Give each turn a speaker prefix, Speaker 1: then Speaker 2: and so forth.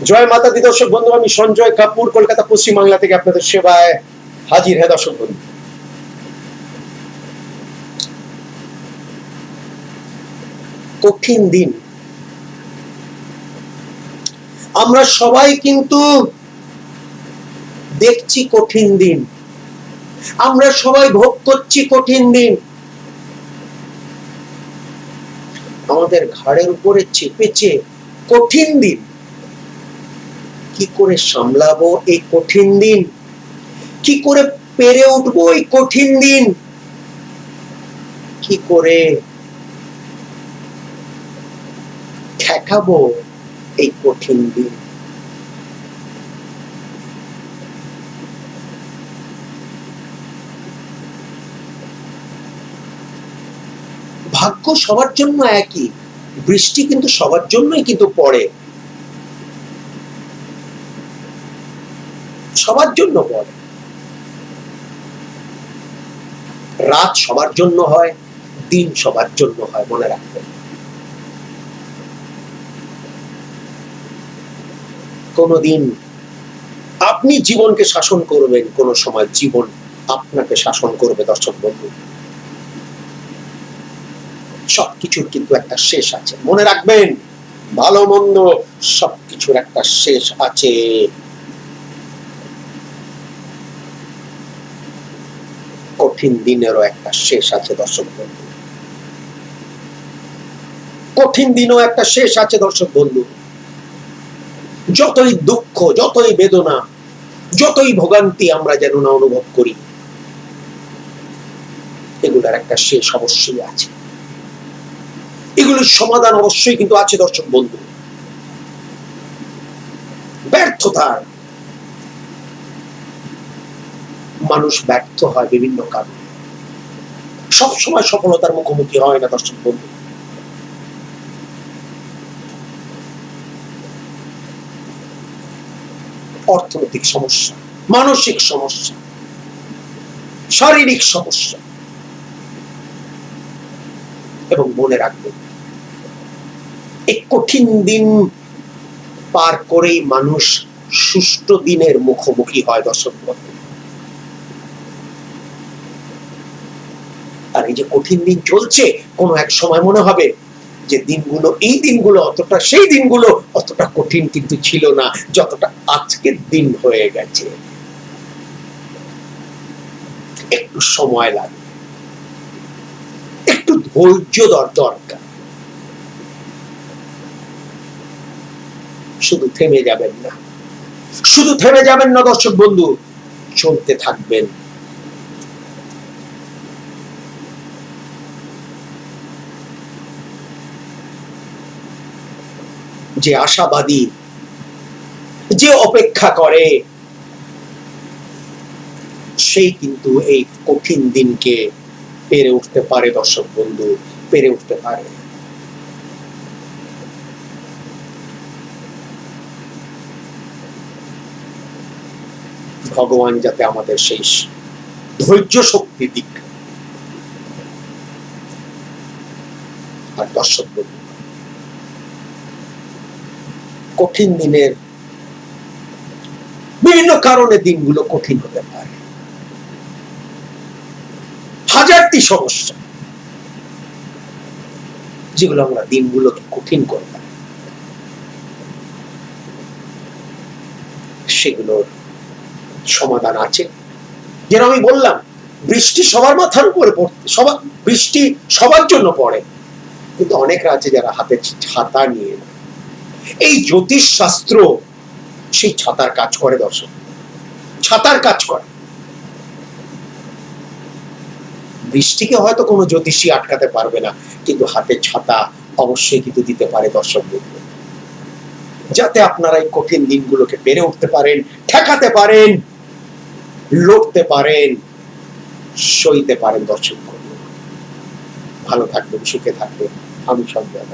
Speaker 1: জয় মাতা দি দর্শক বন্ধু, আমি সঞ্জয় কাপুর কলকাতা পশ্চিম বাংলা থেকে আপনাদের সেবায় হাজির। হ্যাঁ দর্শক বন্ধু, কঠিন দিন আমরা সবাই কিন্তু দেখছি, কঠিন দিন আমরা সবাই ভোগ করছি, কঠিন দিন আমাদের ঘাড়ের উপরে চেপেছে, কঠিন দিন কি করে সামলাবো এই কঠিন দিন, কি করে পেরে উঠবো এই কঠিন দিন, কি করে ঠেকাবো এই কঠিন দিন। ভাগ্য সবার জন্য একই, বৃষ্টি কিন্তু সবার জন্যই কিন্তু পড়ে, সবার জন্য পড়ে। রাত সবার জন্য হয়, দিন সবার জন্য হয়, মনে রাখবেন। কোনদিন আপনি জীবনকে শাসন করবেন, কোন সময় জীবন আপনাকে শাসন করবে। দর্শক বন্ধু, সবকিছুর কিন্তু একটা শেষ আছে, মনে রাখবেন। ভালো মন্দ সবকিছুর একটা শেষ আছে। কঠিন দিনেরও একটা শেষ আছে দর্শক বন্ধু, কঠিন দিনও একটা শেষ আছে দর্শক বন্ধু। যতই দুঃখ, যতই বেদনা, যতই ভোগান্তি আমরা যেন না অনুভব করি, এগুলার একটা শেষ অবশ্যই আছে, এগুলোর সমাধান অবশ্যই কিন্তু আছে দর্শক বন্ধু। ব্যর্থতার মানুষ ব্যর্থ হয় বিভিন্ন কারণে, সবসময় সফলতার মুখোমুখি হয় না দর্শক বন্ধু। অর্থনৈতিক সমস্যা, মানসিক সমস্যা, শারীরিক সমস্যা, এবং মনে রাখবেন এই কঠিন দিন পার করেই মানুষ সুষ্ঠু দিনের মুখোমুখি হয় দর্শক বন্ধু। আর এই যে কঠিন দিন চলছে, কোনো এক সময় মনে হবে যে দিনগুলো, এই দিনগুলো অতটা, সেই দিনগুলো অতটা কঠিন কিন্তু ছিল না যতটা আজকের দিন হয়ে গেছে। একটু সময় লাগে, একটু ধৈর্য দরকার। শুধু থেমে যাবেন না, শুধু থেমে যাবেন না দর্শক বন্ধু, চলতে থাকবেন। যে আশাবাদী, যে অপেক্ষা করে, সেই কিন্তু এই কঠিন দিনকে পেরে উঠতে পারে দর্শক বন্ধু, পেরে উঠতে পারে। ভগবান যাতে আমাদের সেই ধৈর্য শক্তি দিক। আর দর্শক বন্ধু, কঠিন দিনের বিভিন্ন কারণে দিনগুলো কঠিন হতে পারে, হাজারটি সমস্যা যেগুলো আমরা দিনগুলোকে কঠিন করে পারি, সেগুলোর সমাধান আছে। যেন আমি বললাম, বৃষ্টি সবার মাথার উপরে পড়তে, বৃষ্টি সবার জন্য পড়ে, কিন্তু অনেকরা আছে যারা হাতে ছাতা নিয়ে, এই জ্যোতিষ শাস্ত্র সেই ছাতার কাজ করে দর্শক, ছাতার কাজ করে। বৃষ্টিকে হয়তো কোনো জ্যোতিষী আটকাতে পারবে না, কিন্তু হাতে ছাতা অবশ্যই কিন্তু দিতে পারে দর্শক বন্ধু, যাতে আপনারা এই কঠিন দিনগুলোকে পেরে উঠতে পারেন, ঠেকাতে পারেন, লড়তে পারেন, সইতে পারেন দর্শক বন্ধু। ভালো থাকবেন, সুখে থাকবেন। আমি সঞ্জয়।